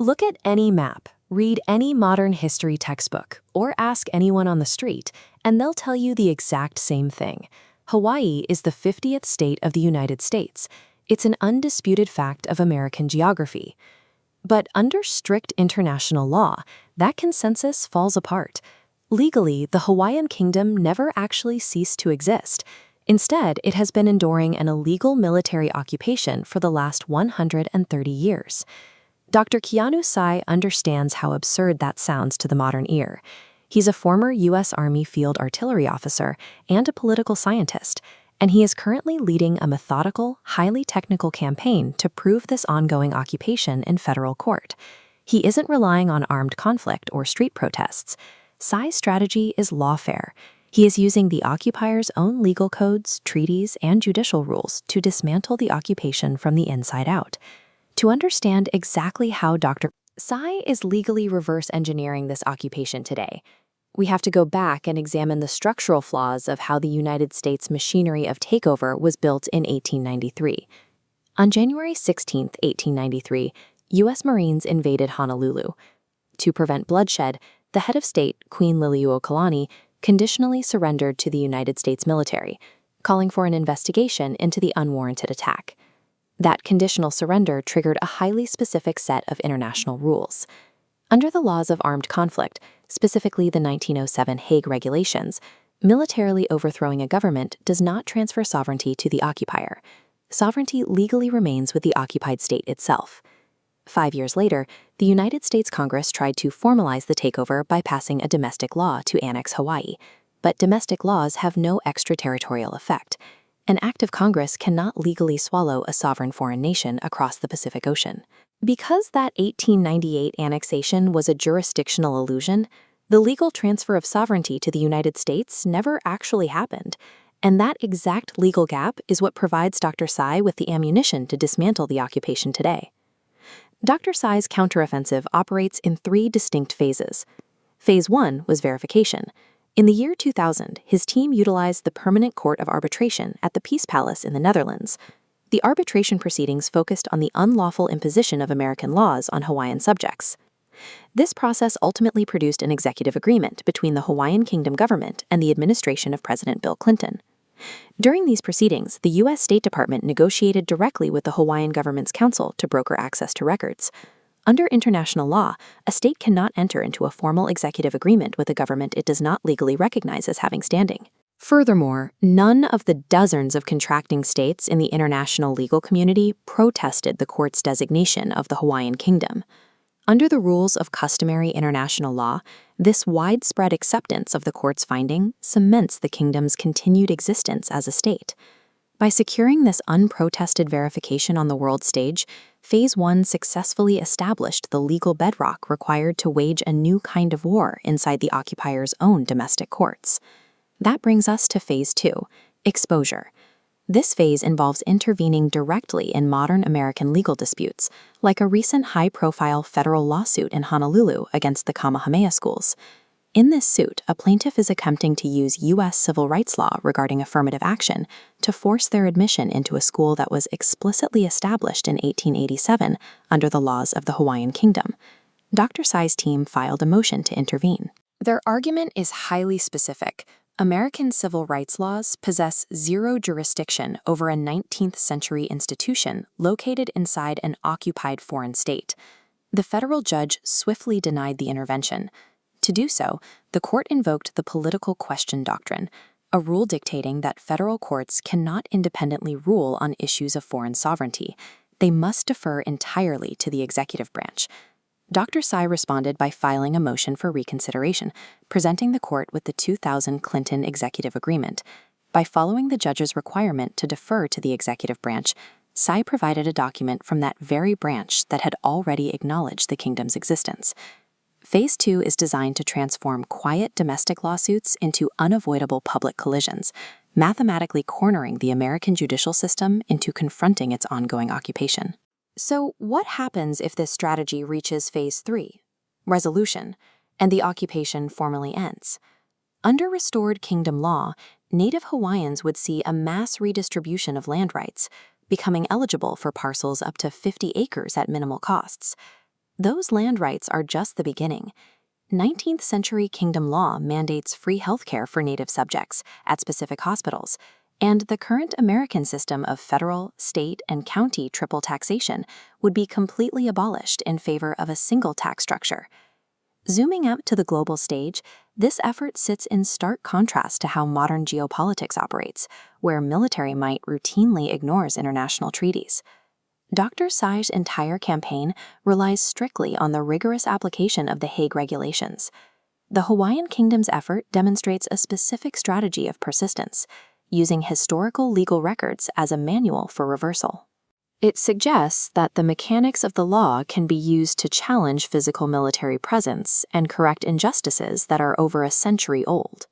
Look at any map, read any modern history textbook, or ask anyone on the street, and they'll tell you the exact same thing. Hawaii is the 50th state of the United States. It's an undisputed fact of American geography. But under strict international law, that consensus falls apart. Legally, the Hawaiian Kingdom never actually ceased to exist. Instead, it has been enduring an illegal military occupation for the last 130 years. Dr. Keanu Tsai understands how absurd that sounds to the modern ear. He's a former U.S. Army field artillery officer and a political scientist, and he is currently leading a methodical, highly technical campaign to prove this ongoing occupation in federal court. He isn't relying on armed conflict or street protests. Tsai's strategy is lawfare. He is using the occupier's own legal codes, treaties, and judicial rules to dismantle the occupation from the inside out. To understand exactly how Dr. Tsai is legally reverse engineering this occupation today, we have to go back and examine the structural flaws of how the United States machinery of takeover was built in 1893. On January 16, 1893, U.S. Marines invaded Honolulu. To prevent bloodshed, the head of state, Queen Liliuokalani, conditionally surrendered to the United States military, calling for an investigation into the unwarranted attack. That conditional surrender triggered a highly specific set of international rules. Under the laws of armed conflict, specifically the 1907 Hague Regulations, militarily overthrowing a government does not transfer sovereignty to the occupier. Sovereignty legally remains with the occupied state itself. 5 years later, the United States Congress tried to formalize the takeover by passing a domestic law to annex Hawaii. But domestic laws have no extraterritorial effect. An act of Congress cannot legally swallow a sovereign foreign nation across the Pacific Ocean. Because that 1898 annexation was a jurisdictional illusion, the legal transfer of sovereignty to the United States never actually happened. And that exact legal gap is what provides Dr. Tsai with the ammunition to dismantle the occupation today. Dr. Tsai's counteroffensive operates in 3 distinct phases. Phase 1 was verification. In the year 2000, his team utilized the Permanent Court of Arbitration at the Peace Palace in the Netherlands. The arbitration proceedings focused on the unlawful imposition of American laws on Hawaiian subjects. This process ultimately produced an executive agreement between the Hawaiian Kingdom government and the administration of President Bill Clinton. During these proceedings, the U.S. State Department negotiated directly with the Hawaiian government's counsel to broker access to records. Under international law, a state cannot enter into a formal executive agreement with a government it does not legally recognize as having standing. Furthermore, none of the dozens of contracting states in the international legal community protested the court's designation of the Hawaiian Kingdom. Under the rules of customary international law, this widespread acceptance of the court's finding cements the kingdom's continued existence as a state. By securing this unprotested verification on the world stage, Phase 1 successfully established the legal bedrock required to wage a new kind of war inside the occupier's own domestic courts. That brings us to Phase 2, exposure. This phase involves intervening directly in modern American legal disputes, like a recent high-profile federal lawsuit in Honolulu against the Kamehameha schools. In this suit, a plaintiff is attempting to use U.S. civil rights law regarding affirmative action to force their admission into a school that was explicitly established in 1887 under the laws of the Hawaiian Kingdom. Dr. Tsai's team filed a motion to intervene. Their argument is highly specific. American civil rights laws possess zero jurisdiction over a 19th century institution located inside an occupied foreign state. The federal judge swiftly denied the intervention. To do so, the court invoked the political question doctrine, a rule dictating that federal courts cannot independently rule on issues of foreign sovereignty. They must defer entirely to the executive branch. Dr. Tsai responded by filing a motion for reconsideration, presenting the court with the 2000 Clinton executive agreement. By following the judge's requirement to defer to the executive branch, Tsai provided a document from that very branch that had already acknowledged the kingdom's existence. Phase 2 is designed to transform quiet domestic lawsuits into unavoidable public collisions, mathematically cornering the American judicial system into confronting its ongoing occupation. So what happens if this strategy reaches Phase 3, resolution, and the occupation formally ends? Under restored kingdom law, Native Hawaiians would see a mass redistribution of land rights, becoming eligible for parcels up to 50 acres at minimal costs. those land rights are just the beginning. 19th century kingdom law mandates free healthcare for Native subjects at specific hospitals, and the current American system of federal, state, and county triple taxation would be completely abolished in favor of a single tax structure. Zooming out to the global stage, this effort sits in stark contrast to how modern geopolitics operates, where military might routinely ignores international treaties. Dr. Tsai's entire campaign relies strictly on the rigorous application of the Hague Regulations. The Hawaiian Kingdom's effort demonstrates a specific strategy of persistence, using historical legal records as a manual for reversal. It suggests that the mechanics of the law can be used to challenge physical military presence and correct injustices that are over a century old.